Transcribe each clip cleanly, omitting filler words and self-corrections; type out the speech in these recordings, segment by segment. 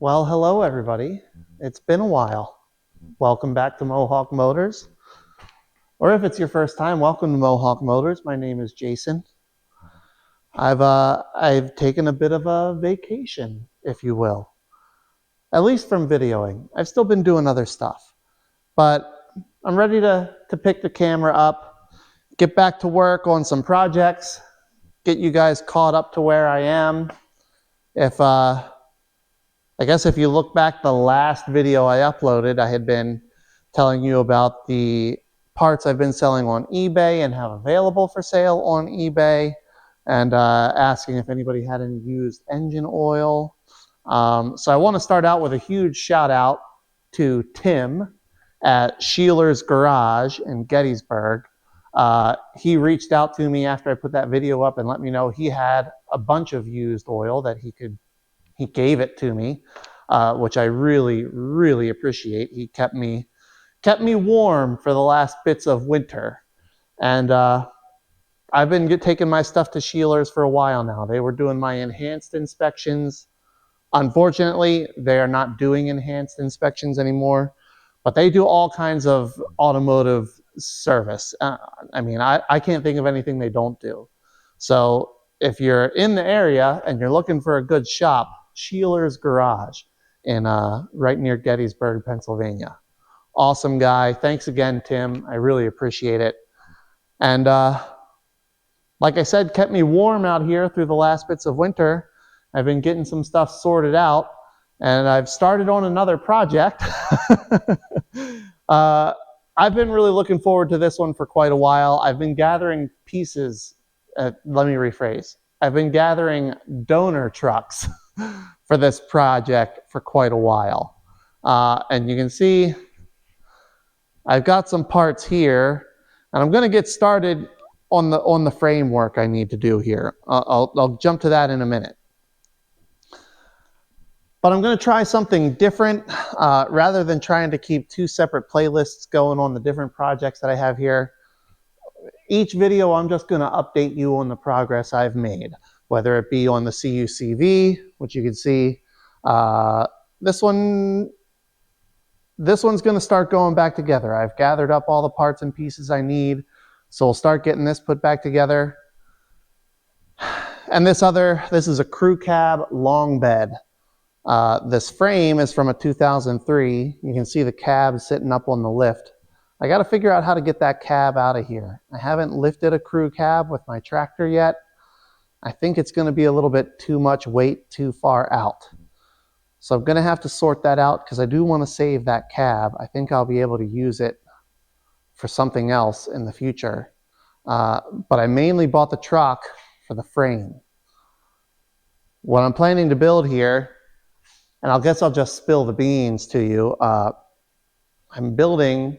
Well, hello everybody. It's been a while. Welcome back to Mohawk Motors. Or if it's your first time, welcome to Mohawk Motors. My name is Jason. I've taken a bit of a vacation, if you will. At least from videoing. I've still been doing other stuff. But I'm ready to pick the camera up, get back to work on some projects, get you guys caught up to where I am. I guess if you look back the last video I uploaded, I had been telling you about the parts I've been selling on eBay and have available for sale on eBay, and asking if anybody had any used engine oil. So I want to start out with a huge shout out to Tim at Sheeler's Garage in Gettysburg. He reached out to me after I put that video up and let me know he had a bunch of used oil that he gave it to me, which I really, really appreciate. He kept me warm for the last bits of winter. And I've been taking my stuff to Sheeler's for a while now. They were doing my enhanced inspections. Unfortunately, they are not doing enhanced inspections anymore, but they do all kinds of automotive service. I can't think of anything they don't do. So if you're in the area and you're looking for a good shop, Sheeler's Garage in right near Gettysburg, Pennsylvania. Awesome guy. Thanks again, Tim. I really appreciate it. And like I said, kept me warm out here through the last bits of winter. I've been getting some stuff sorted out, and I've started on another project. I've been really looking forward to this one for quite a while. I've been gathering pieces. Let me rephrase. I've been gathering donor trucks for this project for quite a while. And you can see I've got some parts here, and I'm going to get started on the framework I need to do here. I'll jump to that in a minute. But I'm going to try something different. Rather than trying to keep two separate playlists going on the different projects that I have here, each video I'm just going to update you on the progress I've made, whether it be on the CUCV, which you can see. This one's going to start going back together. I've gathered up all the parts and pieces I need, so we'll start getting this put back together. And this is a crew cab long bed. This frame is from a 2003. You can see the cab sitting up on the lift. I got to figure out how to get that cab out of here. I haven't lifted a crew cab with my tractor yet. I think it's going to be a little bit too much weight too far out. So I'm going to have to sort that out because I do want to save that cab. I think I'll be able to use it for something else in the future. But I mainly bought the truck for the frame. What I'm planning to build here, and I guess I'll just spill the beans to you. I'm building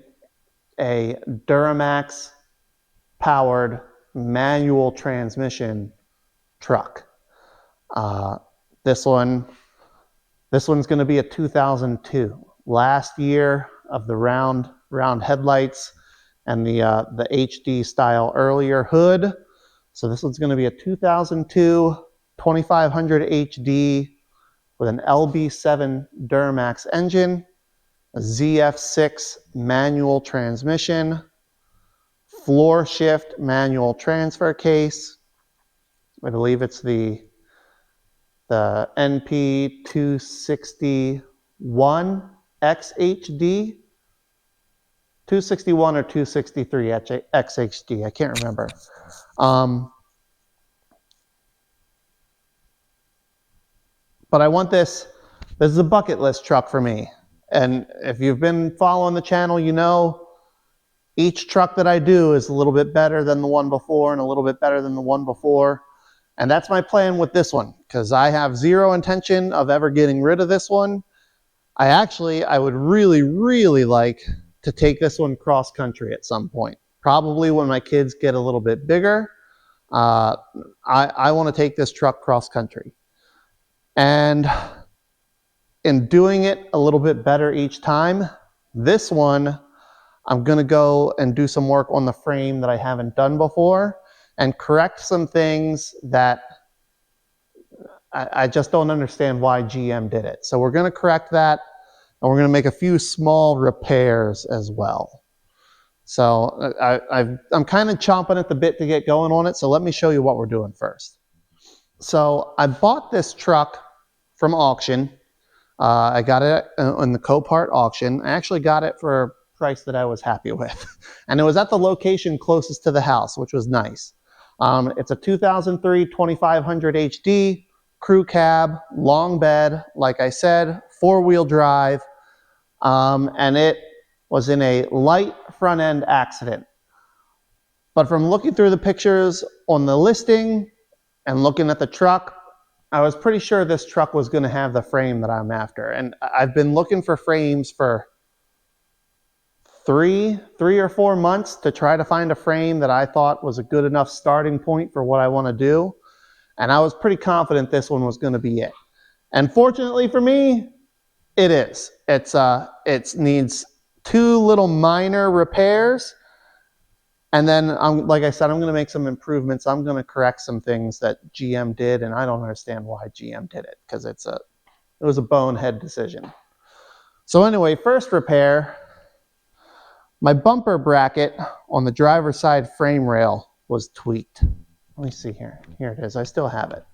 a Duramax powered manual transmission truck. This one's going to be a 2002. Last year of the round headlights and the HD style earlier hood. So this one's going to be a 2002 2500 HD with an LB7 Duramax engine, a ZF6 manual transmission, floor shift manual transfer case. I believe it's the NP261 XHD, 261 or 263 XHD, I can't remember. But I want this is a bucket list truck for me. And if you've been following the channel, you know each truck that I do is a little bit better than the one before and a little bit better than the one before. And that's my plan with this one, because I have zero intention of ever getting rid of this one. I would really, really like to take this one cross country at some point. Probably when my kids get a little bit bigger. I want to take this truck cross country. And in doing it a little bit better each time, this one, I'm going to go and do some work on the frame that I haven't done before and correct some things that I just don't understand why GM did it. So we're going to correct that, and we're going to make a few small repairs as well. So I'm kind of chomping at the bit to get going on it, so let me show you what we're doing first. So I bought this truck from auction. I got it in the Copart auction. I actually got it for a price that I was happy with. And it was at the location closest to the house, which was nice. It's a 2003 2500 HD, crew cab, long bed, like I said, four-wheel drive, and it was in a light front end accident. But from looking through the pictures on the listing and looking at the truck, I was pretty sure this truck was going to have the frame that I'm after. And I've been looking for frames for three or 4 months to try to find a frame that I thought was a good enough starting point for what I want to do. And I was pretty confident this one was going to be it. And fortunately for me, it is. It needs 2 little minor repairs. And then, like I said, I'm going to make some improvements. I'm going to correct some things that GM did, and I don't understand why GM did it, because it was a bonehead decision. So anyway, first repair, my bumper bracket on the driver's side frame rail was tweaked. Let me see here. Here it is. I still have it.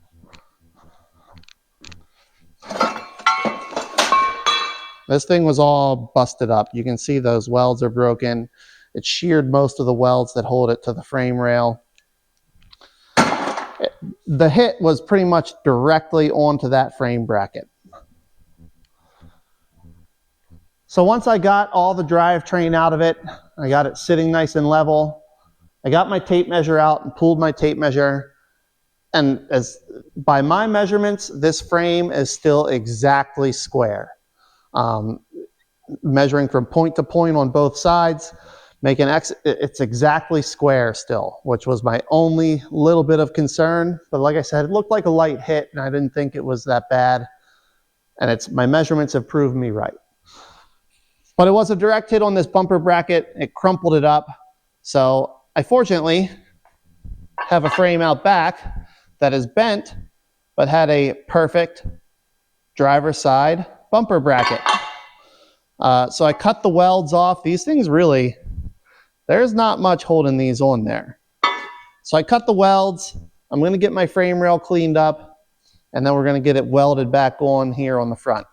This thing was all busted up. You can see those welds are broken. It sheared most of the welds that hold it to the frame rail. The hit was pretty much directly onto that frame bracket. So once I got all the drivetrain out of it, I got it sitting nice and level, I got my tape measure out and pulled my tape measure. And by my measurements, this frame is still exactly square. Measuring from point to point on both sides, it's exactly square still, which was my only little bit of concern. But like I said, it looked like a light hit, and I didn't think it was that bad. And my measurements have proved me right. But it was a direct hit on this bumper bracket. It crumpled it up. So I fortunately have a frame out back that is bent, but had a perfect driver's side bumper bracket. So I cut the welds off. These things really, there's not much holding these on there. So I cut the welds. I'm going to get my frame rail cleaned up, and then we're going to get it welded back on here on the front.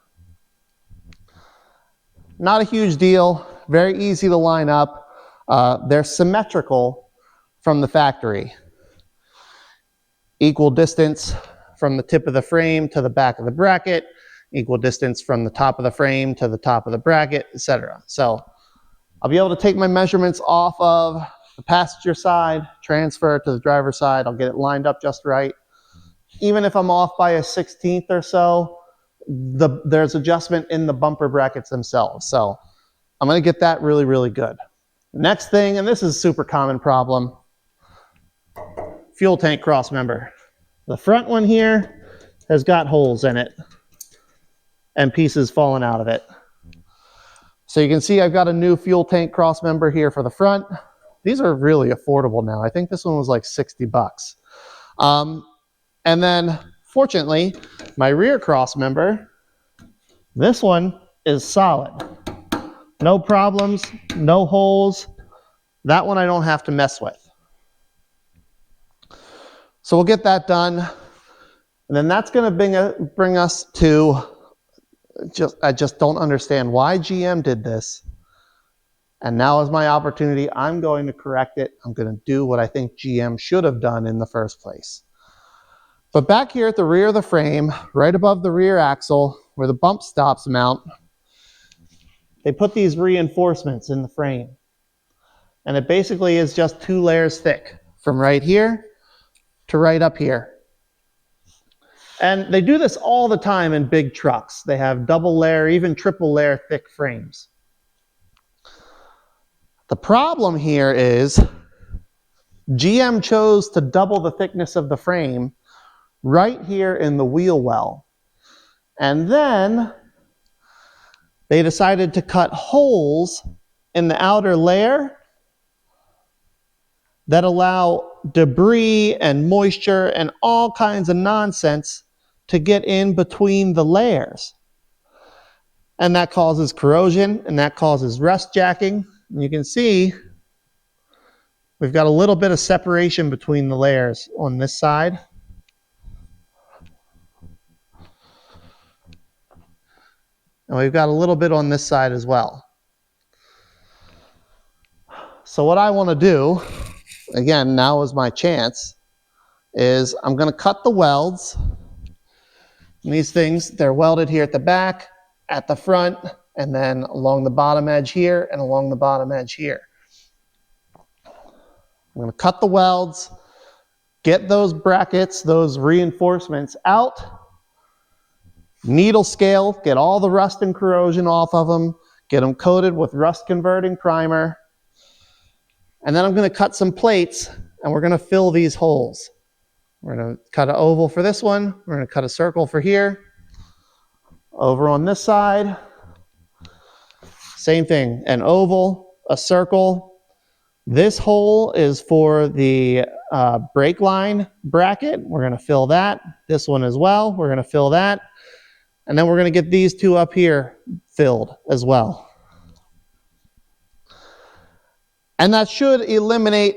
Not a huge deal, very easy to line up. They're symmetrical from the factory. Equal distance from the tip of the frame to the back of the bracket, equal distance from the top of the frame to the top of the bracket, etc. So I'll be able to take my measurements off of the passenger side, transfer to the driver's side. I'll get it lined up just right. Even if I'm off by a 16th or so, there's adjustment in the bumper brackets themselves. So I'm going to get that really, really good. Next thing, and this is a super common problem, fuel tank cross member. The front one here has got holes in it and pieces falling out of it. So you can see I've got a new fuel tank cross member here for the front. These are really affordable now. I think this one was like 60 bucks. And then fortunately, my rear cross member, this one is solid. No problems, no holes. That one I don't have to mess with. So we'll get that done. And then that's going to bring us to, I just don't understand why GM did this. And now is my opportunity. I'm going to correct it. I'm going to do what I think GM should have done in the first place. But back here at the rear of the frame, right above the rear axle, where the bump stops mount, they put these reinforcements in the frame. And it basically is just 2 layers thick, from right here to right up here. And they do this all the time in big trucks. They have double layer, even triple layer thick frames. The problem here is GM chose to double the thickness of the frame right here in the wheel well. And then they decided to cut holes in the outer layer that allow debris and moisture and all kinds of nonsense to get in between the layers. And that causes corrosion, and that causes rust jacking. And you can see we've got a little bit of separation between the layers on this side. And we've got a little bit on this side as well. So what I want to do, again, now is my chance, is I'm going to cut the welds. And these things, they're welded here at the back, at the front, and then along the bottom edge here and along the bottom edge here. I'm going to cut the welds, get those brackets, those reinforcements out, needle scale, get all the rust and corrosion off of them, get them coated with rust converting primer. And then I'm going to cut some plates and we're going to fill these holes. We're going to cut an oval for this one. We're going to cut a circle for here. Over on this side, same thing, an oval, a circle. This hole is for the brake line bracket. We're going to fill that. This one as well. We're going to fill that. And then we're going to get these two up here filled as well. And that should eliminate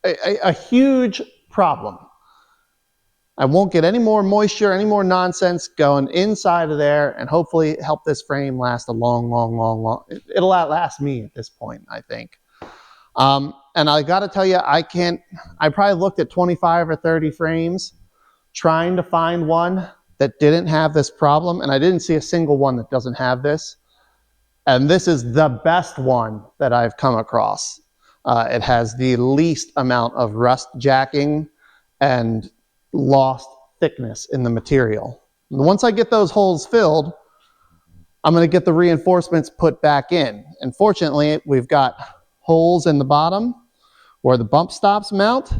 a huge problem. I won't get any more moisture, any more nonsense going inside of there, and hopefully help this frame last a long. It'll outlast me at this point, I think. And I got to tell you, I probably looked at 25 or 30 frames trying to find one that didn't have this problem, and I didn't see a single one that doesn't have this. And this is the best one that I've come across. It has the least amount of rust jacking and lost thickness in the material. And once I get those holes filled, I'm going to get the reinforcements put back in. And fortunately, we've got holes in the bottom where the bump stops mount.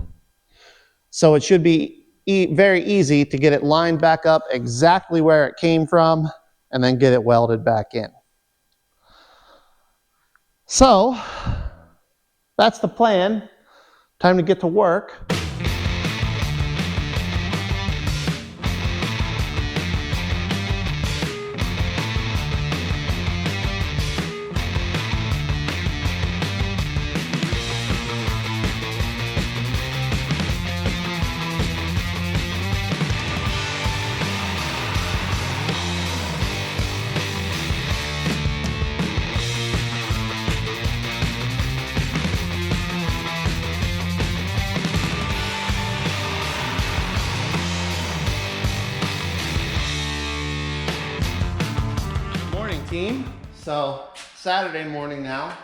So it should be very easy to get it lined back up exactly where it came from and then get it welded back in. So that's the plan. Time to get to work. Team. So Saturday morning now.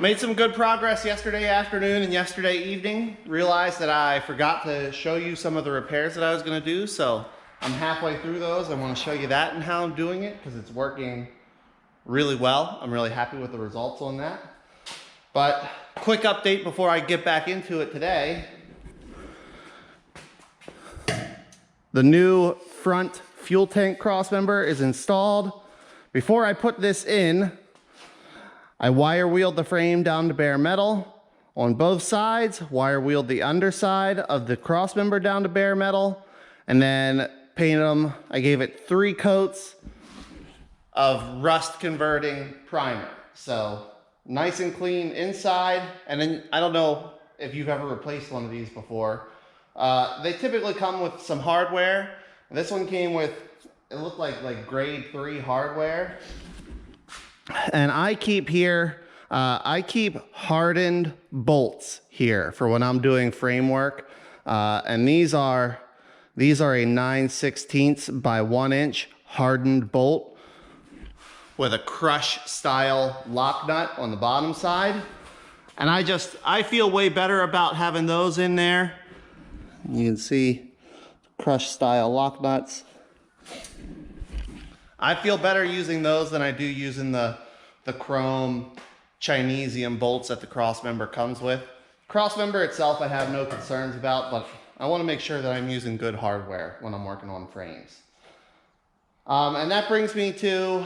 Made some good progress yesterday afternoon and yesterday evening. Realized that I forgot to show you some of the repairs that I was going to do, so I'm halfway through those. I want to show you that and how I'm doing it because it's working really well. I'm really happy with the results on that. But quick update before I get back into it today. The new front fuel tank crossmember is installed. Before I put this in, I wire wheeled the frame down to bare metal on both sides, wire wheeled the underside of the crossmember down to bare metal, and then painted them. I gave it 3 coats of rust converting primer. So nice and clean inside. And then I don't know if you've ever replaced one of these before. They typically come with some hardware. This one came with, it looked like grade 3 hardware. And I keep here, I keep hardened bolts here for when I'm doing framework. And these are a 9/16 by 1 inch hardened bolt with a crush style lock nut on the bottom side. And I feel way better about having those in there. You can see crush style lock nuts. I feel better using those than I do using the chrome Chinesium bolts that the crossmember comes with. Crossmember itself I have no concerns about, but I want to make sure that I'm using good hardware when I'm working on frames. And that brings me to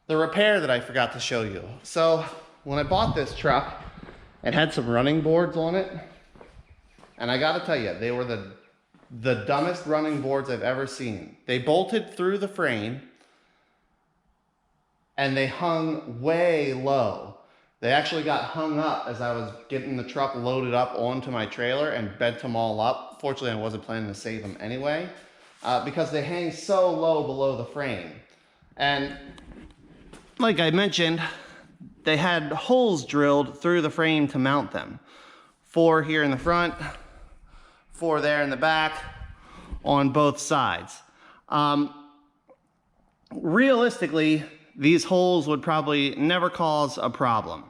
the repair that I forgot to show you. So when I bought this truck, it had some running boards on it. And I gotta tell you, they were the the dumbest running boards I've ever seen. They bolted through the frame and they hung way low. They actually got hung up as I was getting the truck loaded up onto my trailer and bent them all up. Fortunately, I wasn't planning to save them anyway, because they hang so low below the frame. And like I mentioned, they had holes drilled through the frame to mount them. 4 here in the front, 4 there in the back, on both sides. Realistically, these holes would probably never cause a problem.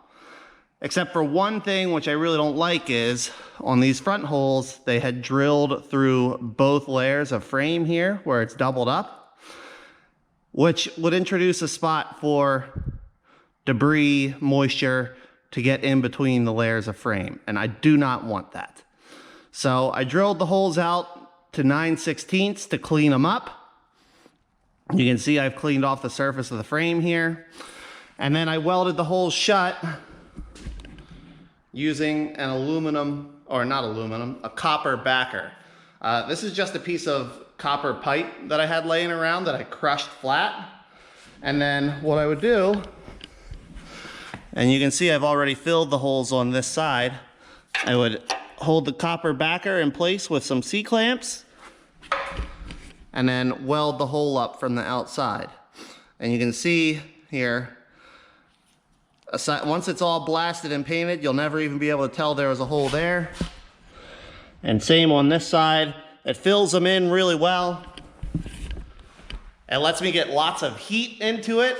Except for one thing which I really don't like is, on these front holes, they had drilled through both layers of frame here, where it's doubled up, which would introduce a spot for debris, moisture, to get in between the layers of frame, and I do not want that. So I drilled the holes out to 9/16 to clean them up. You can see I've cleaned off the surface of the frame here. And then I welded the holes shut using an a copper backer. This is just a piece of copper pipe that I had laying around that I crushed flat. And then what I would do, and you can see I've already filled the holes on this side, I would hold the copper backer in place with some C-clamps and then weld the hole up from the outside. And you can see here, once it's all blasted and painted, you'll never even be able to tell there was a hole there. And same on this side. It fills them in really well. It lets me get lots of heat into it,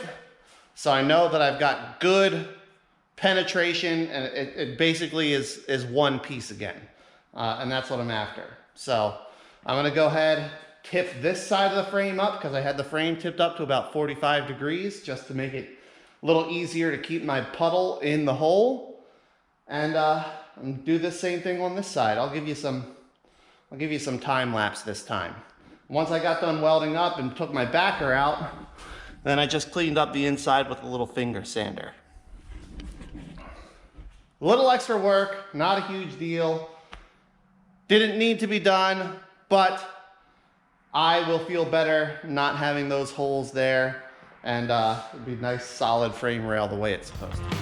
so I know that I've got good penetration, and it basically is one piece again. And that's what I'm after. So I'm gonna go ahead, tip this side of the frame up, because I had the frame tipped up to about 45 degrees just to make it a little easier to keep my puddle in the hole. And do the same thing on this side. I'll give you some time lapse this time. Once I got done welding up and took my backer out, then I just cleaned up the inside with a little finger sander. A little extra work, not a huge deal. Didn't need to be done, but I will feel better not having those holes there, and it'll be a nice solid frame rail the way it's supposed to be.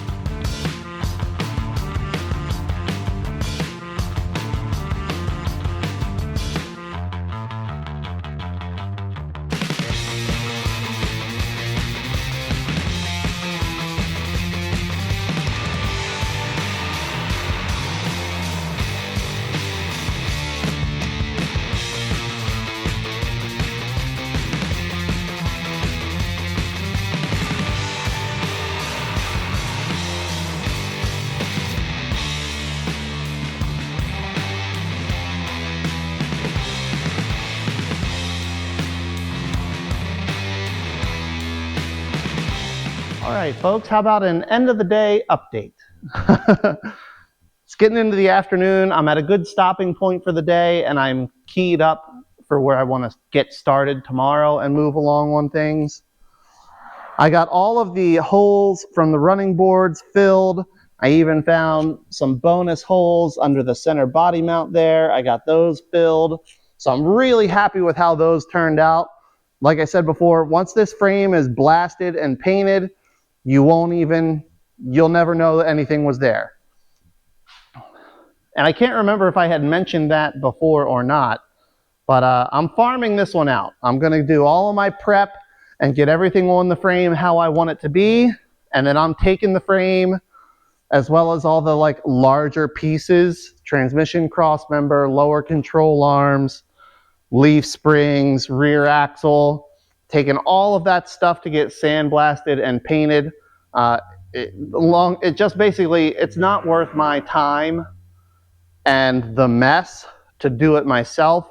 All right, folks, how about an end of the day update? It's getting into the afternoon. I'm at a good stopping point for the day, and I'm keyed up for where I want to get started tomorrow and move along on things. I got all of the holes from the running boards filled. I even found some bonus holes under the center body mount there. I got those filled. So I'm really happy with how those turned out. Like I said before, once this frame is blasted and painted, you'll never know that anything was there. And I can't remember if I had mentioned that before or not, but I'm farming this one out. I'm gonna do all of my prep and get everything on the frame how I want it to be. And then I'm taking the frame as well as all the larger pieces, transmission cross member, lower control arms, leaf springs, rear axle, taking all of that stuff to get sandblasted and painted. It just basically, it's not worth my time and the mess to do it myself.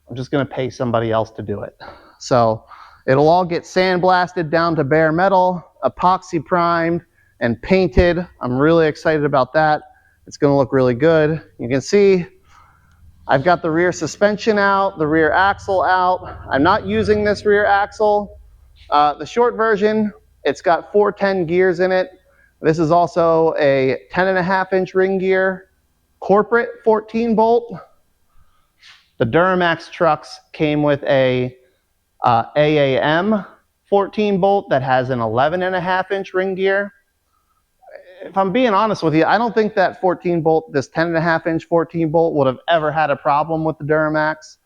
I'm just gonna pay somebody else to do it. So it'll all get sandblasted down to bare metal, epoxy primed, and painted. I'm really excited about that. It's gonna look really good. You can see I've got the rear suspension out, the rear axle out. I'm not using this rear axle. The short version, it's got 410 gears in it. This is also a 10.5-inch ring gear, corporate 14 bolt. The Duramax trucks came with a AAM 14 bolt that has an 11.5-inch ring gear. If I'm being honest with you, I don't think that 14 bolt, this 10.5-inch 14 bolt would have ever had a problem with the Duramax.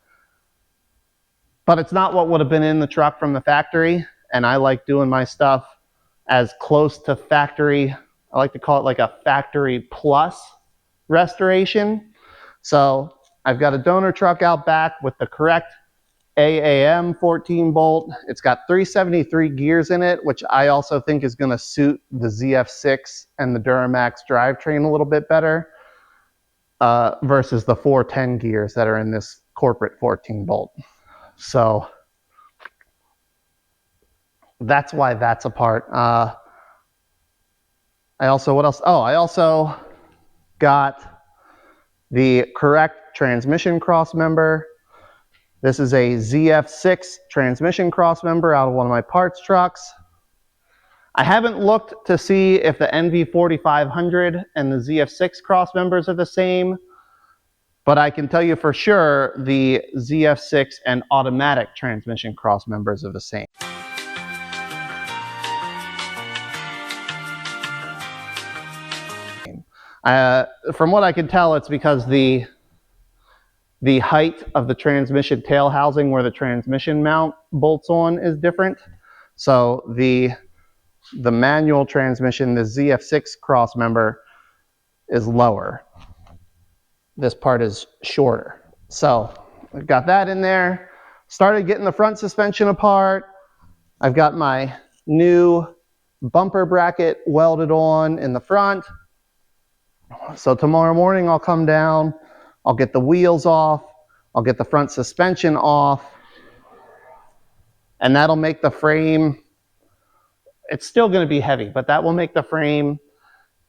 But it's not what would have been in the truck from the factory, and I like doing my stuff as close to factory. I like to call it like a factory plus restoration. So I've got a donor truck out back with the correct AAM 14 bolt. It's got 373 gears in it, which I also think is going to suit the ZF6 and the Duramax drivetrain a little bit better versus the 410 gears that are in this corporate 14 bolt. So that's why that's a part. I also, what else? Oh, I also got the correct transmission cross member. This is a ZF6 transmission cross member out of one of my parts trucks. I haven't looked to see if the NV4500 and the ZF6 cross members are the same, but I can tell you for sure the ZF6 and automatic transmission cross members are the same. From what I can tell, it's because the height of the transmission tail housing where the transmission mount bolts on is different. So the manual transmission, the ZF6 cross member, is lower. This part is shorter. So I've got that in there. Started getting the front suspension apart. I've got my new bumper bracket welded on in the front. So tomorrow morning I'll come down, I'll get the wheels off, I'll get the front suspension off, and that'll make the frame, it's still going to be heavy, but that will make the frame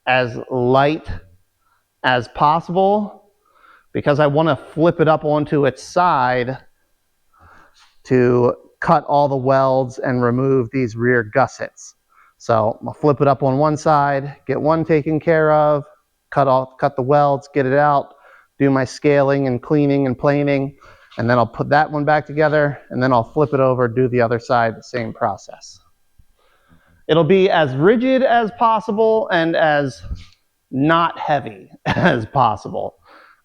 as light as possible because I want to flip it up onto its side to cut all the welds and remove these rear gussets. So I'll flip it up on one side, get one taken care of, cut the welds, get it out, do my scaling and cleaning and planing, and then I'll put that one back together, and then I'll flip it over, do the other side, the same process. It'll be as rigid as possible and as not heavy as possible.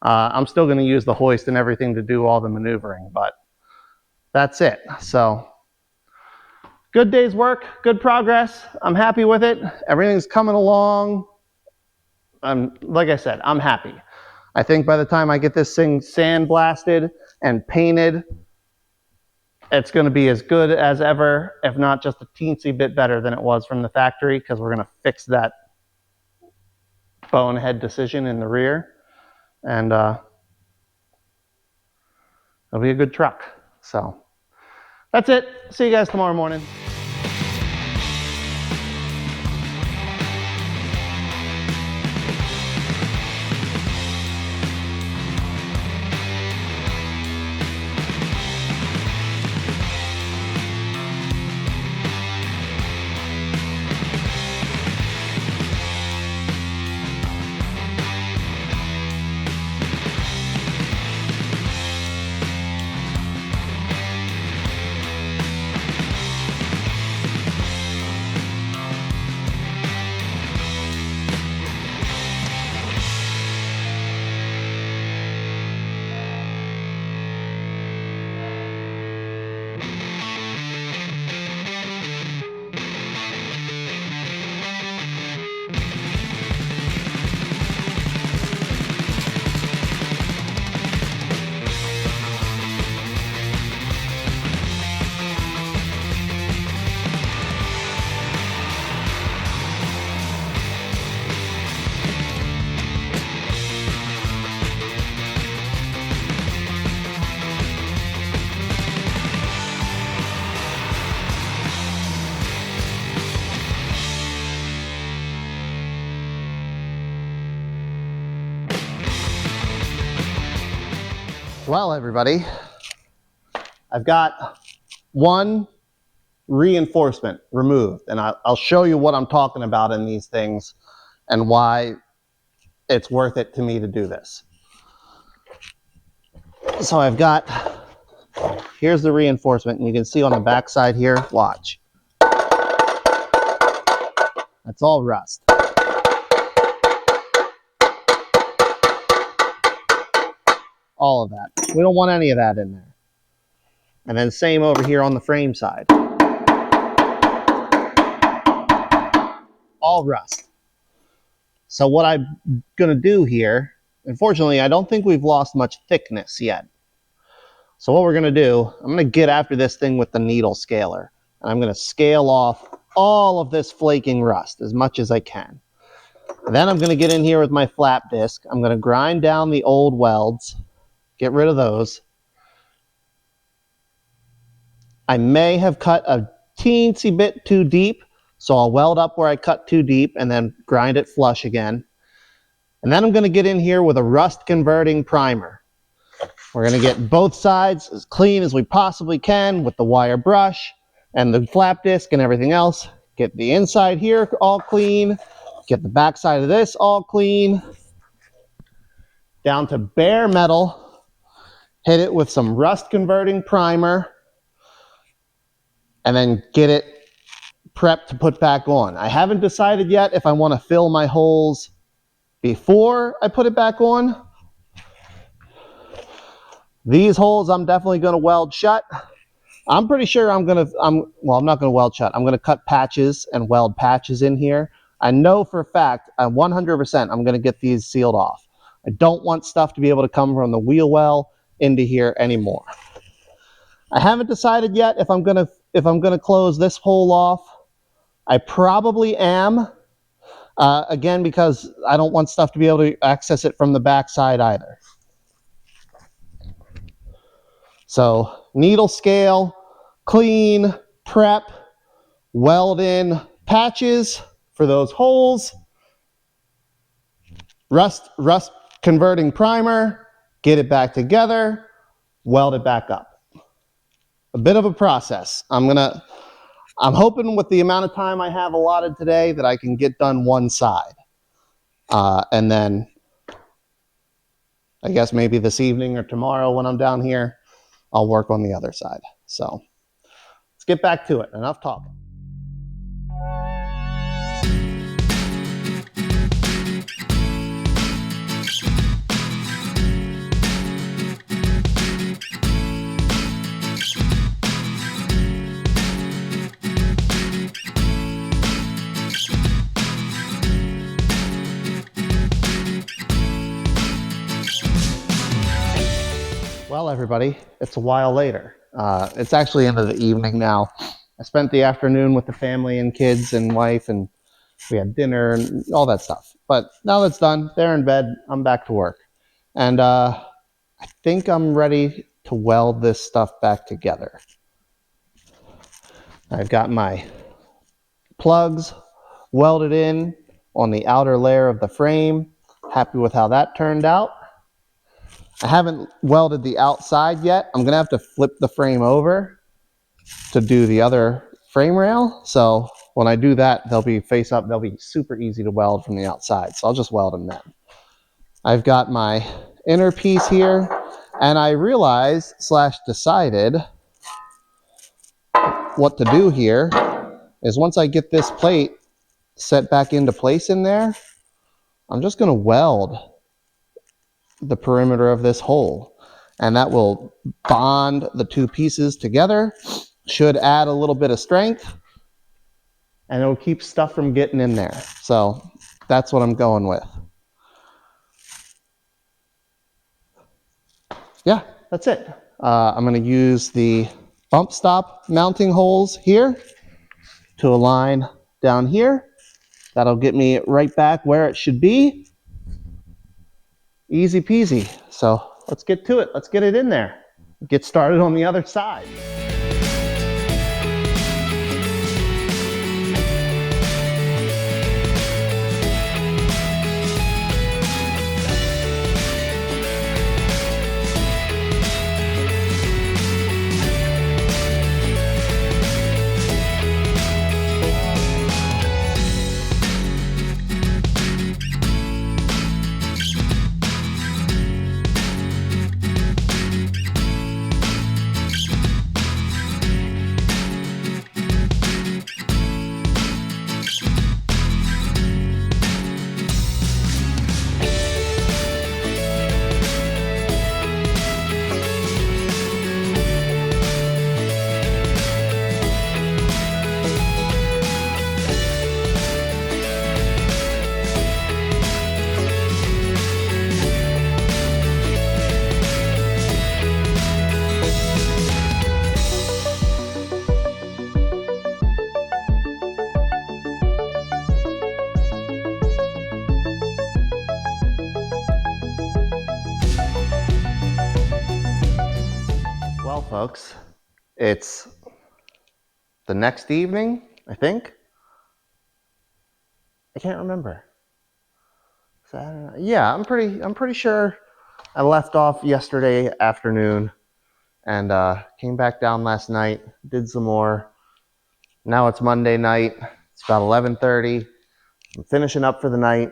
I'm still going to use the hoist and everything to do all the maneuvering, but that's it. So good day's work, good progress. I'm happy with it. Everything's coming along. Like I said, I'm happy. I think by the time I get this thing sandblasted and painted, it's going to be as good as ever, if not just a teensy bit better than it was from the factory, because we're going to fix that bonehead decision in the rear, and it'll be a good truck. So that's it. See you guys tomorrow morning. Well, everybody, I've got one reinforcement removed, and I'll show you what I'm talking about in these things and why it's worth it to me to do this. So I've got, here's the reinforcement, and you can see on the back side here, watch. That's all rust. All of that. We don't want any of that in there. And then same over here on the frame side. All rust. So what I'm going to do here, unfortunately, I don't think we've lost much thickness yet. So what we're going to do, I'm going to get after this thing with the needle scaler. And I'm going to scale off all of this flaking rust as much as I can. And then I'm going to get in here with my flap disc. I'm going to grind down the old welds, get rid of those. I may have cut a teensy bit too deep, so I'll weld up where I cut too deep and then grind it flush again. And then I'm going to get in here with a rust converting primer. We're going to get both sides as clean as we possibly can with the wire brush and the flap disc and everything else. Get the inside here all clean. Get the back side of this all clean. Down to bare metal. Hit it with some rust converting primer. And then get it prepped to put back on. I haven't decided yet if I want to fill my holes before I put it back on. These holes I'm definitely going to weld shut. I'm pretty sure I'm not going to weld shut. I'm going to cut patches and weld patches in here. I know for a fact, 100%, I'm going to get these sealed off. I don't want stuff to be able to come from the wheel well into here anymore. I haven't decided yet if I'm going to close this hole off. I probably am. Again, because I don't want stuff to be able to access it from the back side either. So needle scale, clean, prep, weld in patches for those holes, rust converting primer, get it back together, weld it back up. A bit of a process. I'm hoping with the amount of time I have allotted today that I can get done one side. And then I guess maybe this evening or tomorrow when I'm down here, I'll work on the other side. So let's get back to it. Enough talking. Well, everybody, it's a while later. It's actually into the evening now. I spent the afternoon with the family and kids and wife, and we had dinner and all that stuff. But now that's done, they're in bed, I'm back to work. And I think I'm ready to weld this stuff back together. I've got my plugs welded in on the outer layer of the frame. Happy with how that turned out. I haven't welded the outside yet. I'm going to have to flip the frame over to do the other frame rail. So when I do that, they'll be face up. They'll be super easy to weld from the outside. So I'll just weld them then. I've got my inner piece here, and I realized / decided what to do here is once I get this plate set back into place in there, I'm just going to weld the perimeter of this hole, and that will bond the two pieces together. Should add a little bit of strength, and it'll keep stuff from getting in there. So that's what I'm going with. Yeah, that's it. I'm going to use the bump stop mounting holes here to align down here. That'll get me right back where it should be. Easy peasy. So let's get to it. Let's get it in there. Get started on the other side. folks, it's the next evening, I think. I can't remember. Saturday. Yeah, I'm pretty sure I left off yesterday afternoon and came back down last night, did some more. Now it's Monday night. It's about 11:30. I'm finishing up for the night.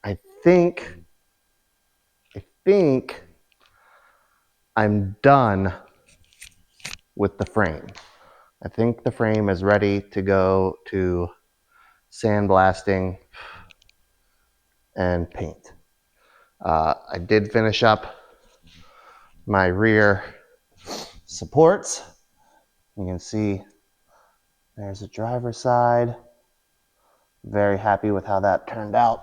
I think I'm done with the frame. I think the frame is ready to go to sandblasting and paint. I did finish up my rear supports. You can see there's the driver's side. Very happy with how that turned out.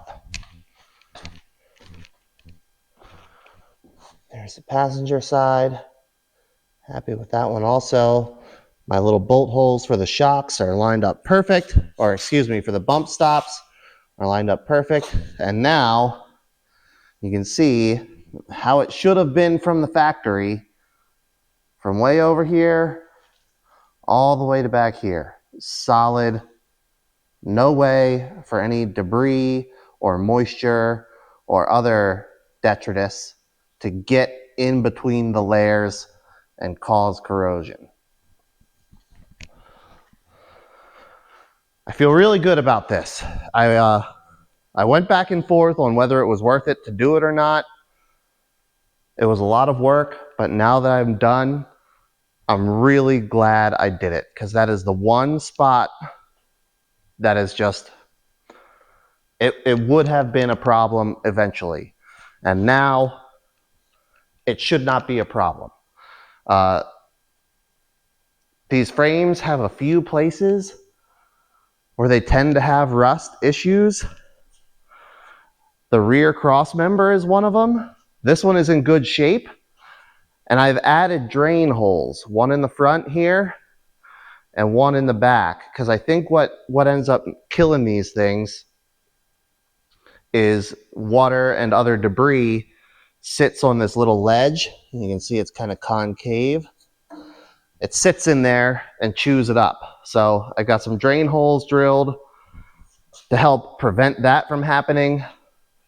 There's the passenger side. Happy with that one also. My little bolt holes for the shocks are lined up perfect, or excuse me, for the bump stops are lined up perfect. And now you can see how it should have been from the factory, from way over here all the way to back here. Solid, no way for any debris or moisture or other detritus to get in between the layers and cause corrosion. I feel really good about this. I went back and forth on whether it was worth it to do it or not. It was a lot of work, but now that I'm done, I'm really glad I did it, because that is the one spot that is just, it would have been a problem eventually. And now it should not be a problem. These frames have a few places where they tend to have rust issues. The rear cross member is one of them. This one is in good shape. And I've added drain holes, one in the front here and one in the back, because I think what ends up killing these things is water and other debris sits on this little ledge. You can see it's kind of concave. It sits in there and chews it up. So I got some drain holes drilled to help prevent that from happening.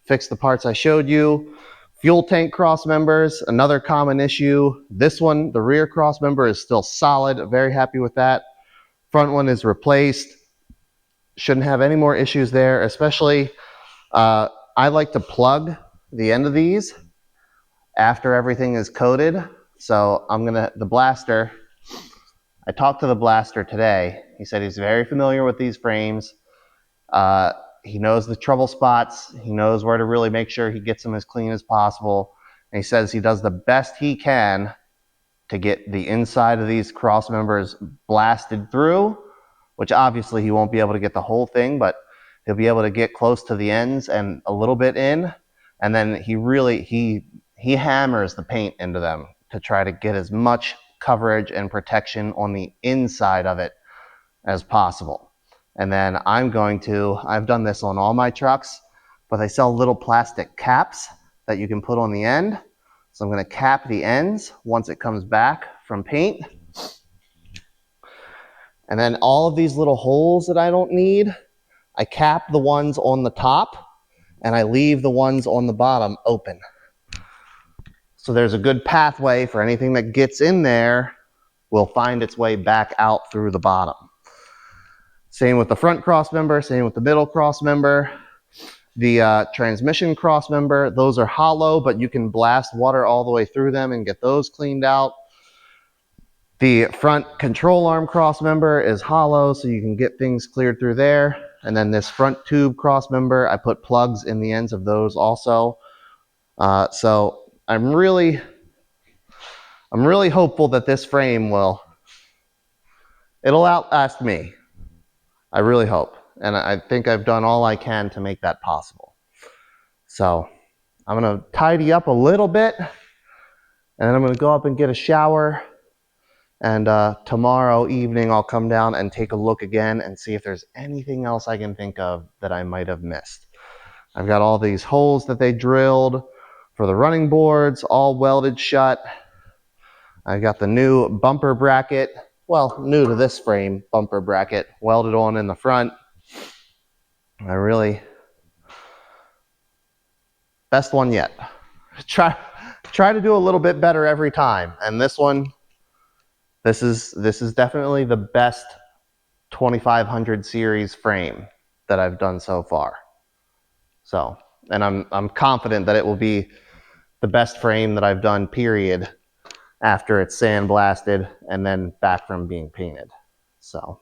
Fix the parts I showed you. Fuel tank cross members, another common issue. This one, the rear cross member, is still solid. Very happy with that. Front one is replaced. Shouldn't have any more issues there, especially I like to plug the end of these after everything is coated. So the blaster, I talked to the blaster today. He said he's very familiar with these frames. He knows the trouble spots. He knows where to really make sure he gets them as clean as possible. And he says he does the best he can to get the inside of these cross members blasted through, which obviously he won't be able to get the whole thing, but he'll be able to get close to the ends and a little bit in. And then he hammers the paint into them to try to get as much coverage and protection on the inside of it as possible. And then I've done this on all my trucks, but they sell little plastic caps that you can put on the end. So I'm going to cap the ends once it comes back from paint. And then all of these little holes that I don't need, I cap the ones on the top and I leave the ones on the bottom open. So there's a good pathway for anything that gets in there will find its way back out through the bottom. Same with the front cross member, same with the middle cross member. The transmission cross member, those are hollow, but you can blast water all the way through them and get those cleaned out. The front control arm cross member is hollow, so you can get things cleared through there. And then this front tube cross member, I put plugs in the ends of those also. So I'm really hopeful that this frame it'll outlast me. I really hope. And I think I've done all I can to make that possible. So I'm going to tidy up a little bit, and then I'm going to go up and get a shower. And tomorrow evening, I'll come down and take a look again and see if there's anything else I can think of that I might have missed. I've got all these holes that they drilled for the running boards, all welded shut. I got the new bumper bracket, well, new to this frame bumper bracket, welded on in the front. Best one yet. Try to do a little bit better every time. And this one, this is definitely the best 2500 series frame that I've done so far. So, and I'm confident that it will be the best frame that I've done, period, after it's sandblasted and then back from being painted. So,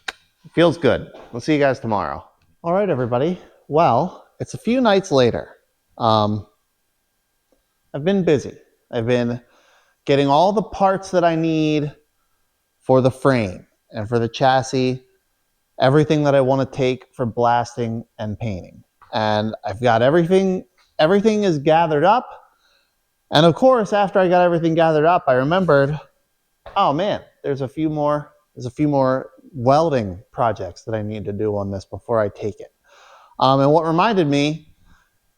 it feels good. We'll see you guys tomorrow. All right, everybody. Well, it's a few nights later. I've been busy. I've been getting all the parts that I need for the frame and for the chassis, everything that I want to take for blasting and painting. And I've got everything is gathered up. And of course, after I got everything gathered up, I remembered, oh man, there's a few more welding projects that I need to do on this before I take it. And what reminded me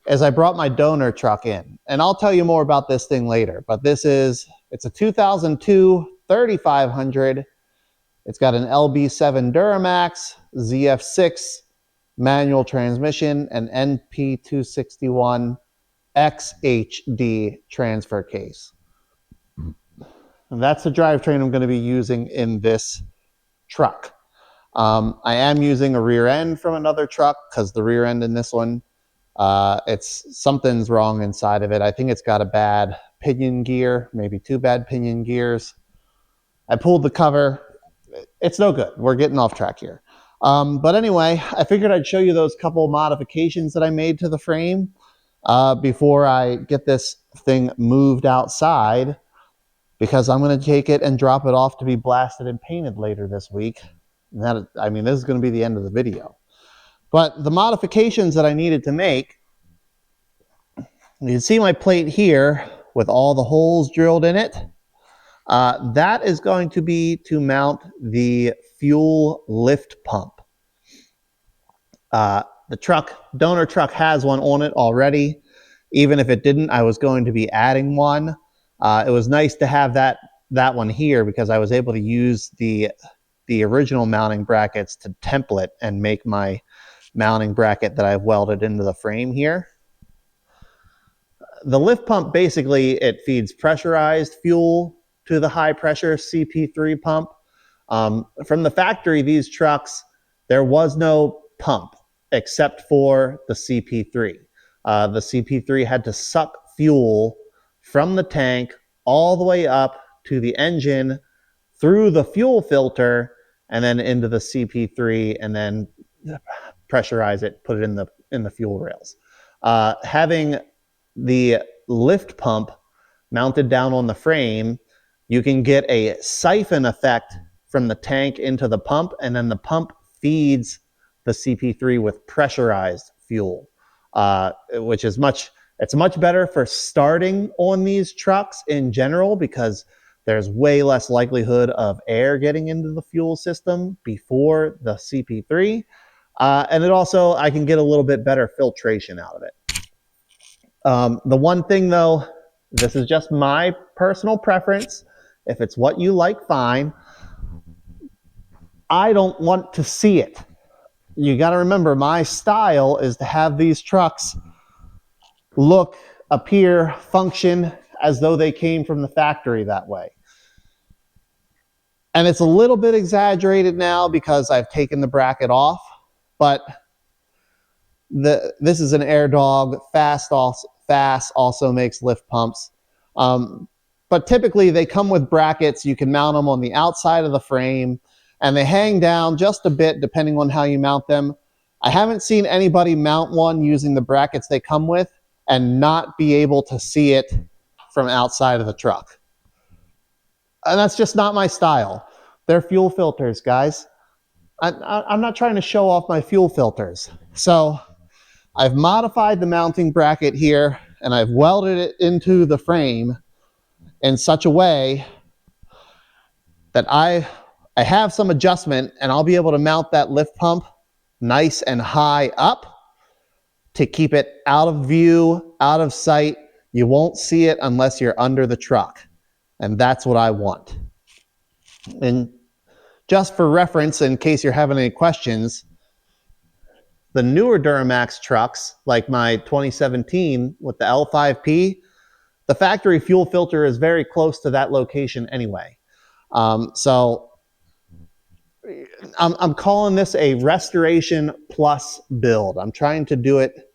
is I brought my donor truck in. And I'll tell you more about this thing later, but it's a 2002 3500. It's got an LB7 Duramax, ZF6 manual transmission, and NP261 XHD transfer case. And that's the drivetrain I'm going to be using in this truck. I am using a rear end from another truck because the rear end in this one, something's wrong inside of it. I think it's got a bad pinion gear, maybe two bad pinion gears. I pulled the cover. It's no good. We're getting off track here. But anyway, I figured I'd show you those couple modifications that I made to the frame before I get this thing moved outside, because I'm going to take it and drop it off to be blasted and painted later this week. This is going to be the end of the video. But the modifications that I needed to make, you can see my plate here with all the holes drilled in it. That is going to be to mount the fuel lift pump. The donor truck has one on it already. Even if it didn't, I was going to be adding one. It was nice to have that one here because I was able to use the original mounting brackets to template and make my mounting bracket that I've welded into the frame here. The lift pump, basically, it feeds pressurized fuel to the high pressure CP3 pump. From the factory, these trucks, there was no pump except for the CP3. The CP3 had to suck fuel from the tank all the way up to the engine through the fuel filter and then into the CP3 and then pressurize it, put it in the fuel rails. Having the lift pump mounted down on the frame, you can get a siphon effect from the tank into the pump, and then the pump feeds the CP3 with pressurized fuel, which is much better for starting on these trucks in general because there's way less likelihood of air getting into the fuel system before the CP3. And it also, I can get a little bit better filtration out of it. The one thing though, this is just my personal preference. If it's what you like, fine. I don't want to see it. You got to remember, my style is to have these trucks look, appear, function as though they came from the factory that way. And it's a little bit exaggerated now because I've taken the bracket off, but this is an Air Dog. Fast also makes lift pumps. But typically they come with brackets. You can mount them on the outside of the frame and they hang down just a bit depending on how you mount them. I haven't seen anybody mount one using the brackets they come with and not be able to see it from outside of the truck. And that's just not my style. They're fuel filters, guys. I'm not trying to show off my fuel filters. So I've modified the mounting bracket here and I've welded it into the frame in such a way that I have some adjustment and I'll be able to mount that lift pump nice and high up to keep it out of view, out of sight. You won't see it unless you're under the truck. And that's what I want. And just for reference, in case you're having any questions, the newer Duramax trucks, like my 2017 with the L5P, the factory fuel filter is very close to that location anyway. So I'm calling this a restoration plus build. I'm trying to do it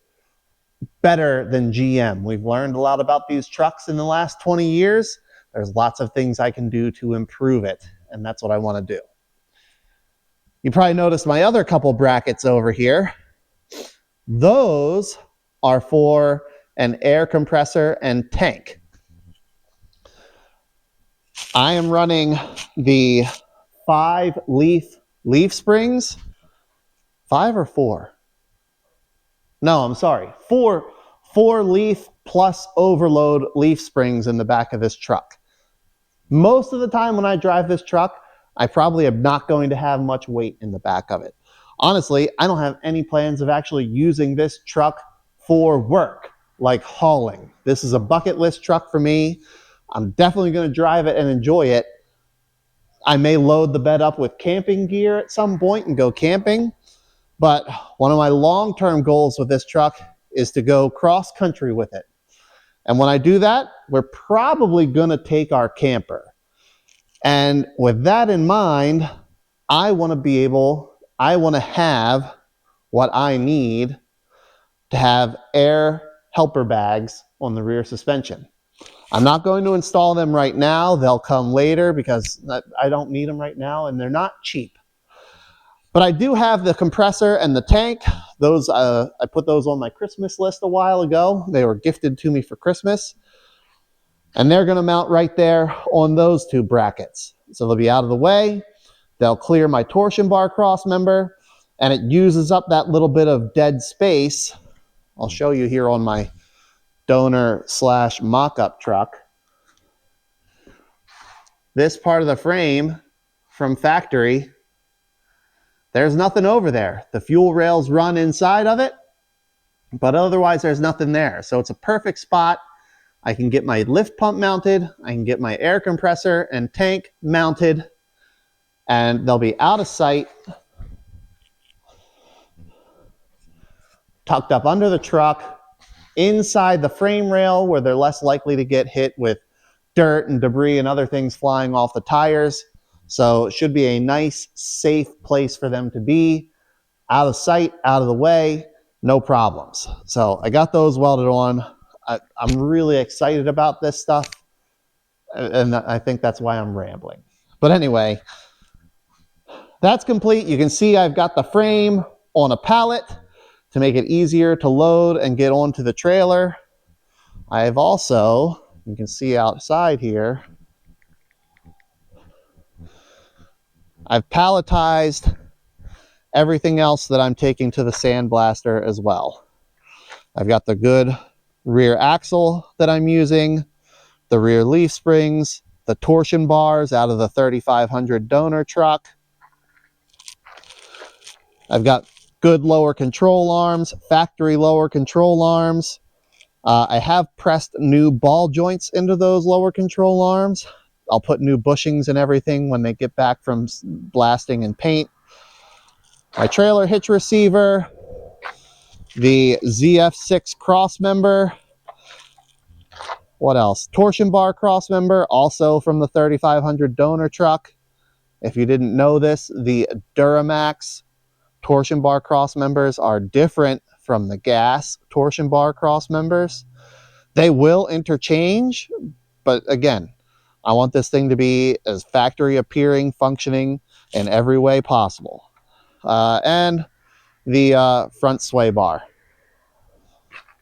better than GM. We've learned a lot about these trucks in the last 20 years. There's lots of things I can do to improve it, and that's what I want to do. You probably noticed my other couple brackets over here. Those are for an air compressor and tank. I am running the 5 leaf springs. 5 or 4? No, I'm sorry. 4 leaf plus overload leaf springs in the back of this truck. Most of the time when I drive this truck, I probably am not going to have much weight in the back of it. Honestly, I don't have any plans of actually using this truck for work, like hauling. This is a bucket list truck for me. I'm definitely going to drive it and enjoy it. I may load the bed up with camping gear at some point and go camping. But one of my long-term goals with this truck is to go cross-country with it. And when I do that, we're probably going to take our camper. And with that in mind, I want to have what I need to have air helper bags on the rear suspension. I'm not going to install them right now. They'll come later because I don't need them right now, and they're not cheap. But I do have the compressor and the tank. Those I put those on my Christmas list a while ago. They were gifted to me for Christmas. And they're going to mount right there on those 2 brackets. So they'll be out of the way. They'll clear my torsion bar cross member, and it uses up that little bit of dead space. I'll show you here on my donor / mock-up truck. This part of the frame from factory, there's nothing over there. The fuel rails run inside of it, but otherwise there's nothing there. So it's a perfect spot. I can get my lift pump mounted. I can get my air compressor and tank mounted, and they'll be out of sight, tucked up under the truck, inside the frame rail where they're less likely to get hit with dirt and debris and other things flying off the tires. So it should be a nice, safe place for them to be, out of sight, out of the way, no problems. So I got those welded on. I'm really excited about this stuff, and I think that's why I'm rambling. But anyway, that's complete. You can see I've got the frame on a pallet to make it easier to load and get onto the trailer. I have also, you can see outside here, I've palletized everything else that I'm taking to the sandblaster as well. I've got the good rear axle that I'm using, the rear leaf springs, the torsion bars out of the 3500 donor truck. I've got good lower control arms, factory lower control arms. I have pressed new ball joints into those lower control arms. I'll put new bushings and everything when they get back from blasting and paint. My trailer hitch receiver, the ZF6 cross member. What else? Torsion bar cross member, also from the 3500 donor truck. If you didn't know this, the Duramax torsion bar cross members are different from the gas torsion bar cross members. They will interchange, but again, I want this thing to be as factory appearing, functioning in every way possible. And the front sway bar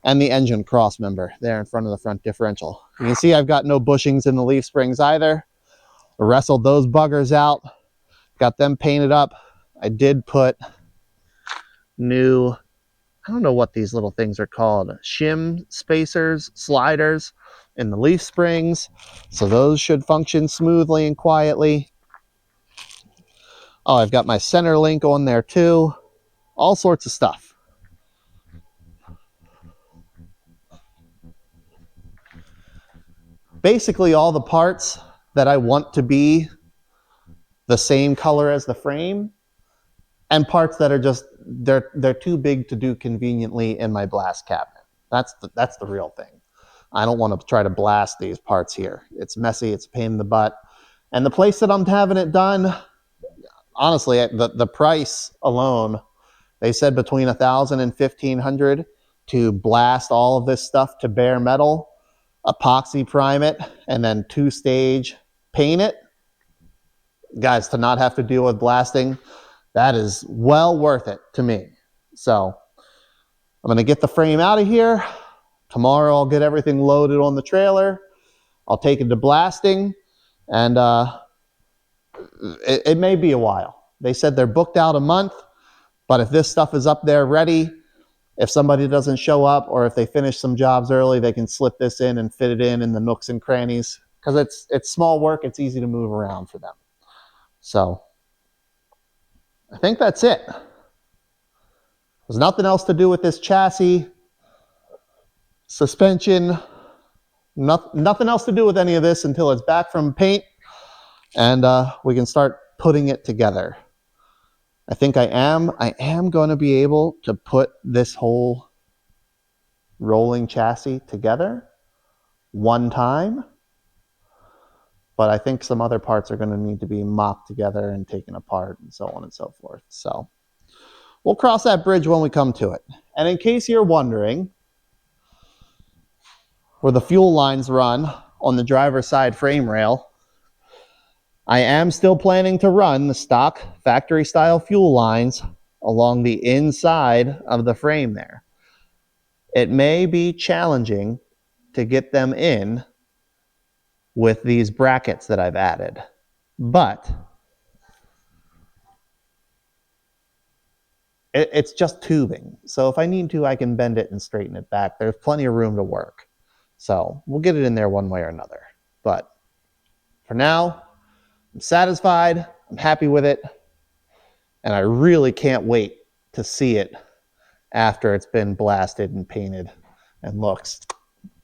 and the engine cross member there in front of the front differential. You can see I've got no bushings in the leaf springs either. I wrestled those buggers out, got them painted up. I did put new, I don't know what these little things are called, shim spacers, sliders in the leaf springs. So those should function smoothly and quietly. Oh, I've got my center link on there too. All sorts of stuff. Basically all the parts that I want to be the same color as the frame, and parts that are just, they're too big to do conveniently in my blast cabinet. That's the real thing. I don't want to try to blast these parts here. It's messy, it's a pain in the butt. And the place that I'm having it done, honestly, the price alone, they said between $1,000 and $1,500 to blast all of this stuff to bare metal, epoxy prime it, and then 2-stage paint it. Guys, to not have to deal with blasting, that is well worth it to me. So I'm going to get the frame out of here. Tomorrow I'll get everything loaded on the trailer. I'll take it to blasting, and it may be a while. They said they're booked out a month, but if this stuff is up there ready, if somebody doesn't show up or if they finish some jobs early, they can slip this in and fit it in the nooks and crannies, because it's small work. It's easy to move around for them. So I think that's it. There's nothing else to do with this chassis, suspension, nothing else to do with any of this until it's back from paint and we can start putting it together. I think I am going to be able to put this whole rolling chassis together one time, but I think some other parts are going to need to be mocked together and taken apart and so on and so forth. So we'll cross that bridge when we come to it. And in case you're wondering where the fuel lines run on the driver's side frame rail, I am still planning to run the stock factory style fuel lines along the inside of the frame there. It may be challenging to get them in with these brackets that I've added, but it's just tubing. So if I need to, I can bend it and straighten it back. There's plenty of room to work. So we'll get it in there one way or another. But for now, I'm satisfied. I'm happy with it. And I really can't wait to see it after it's been blasted and painted and looks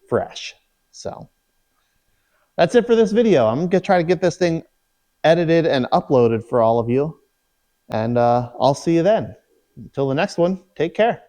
fresh. So that's it for this video. I'm going to try to get this thing edited and uploaded for all of you. And I'll see you then. Until the next one, take care.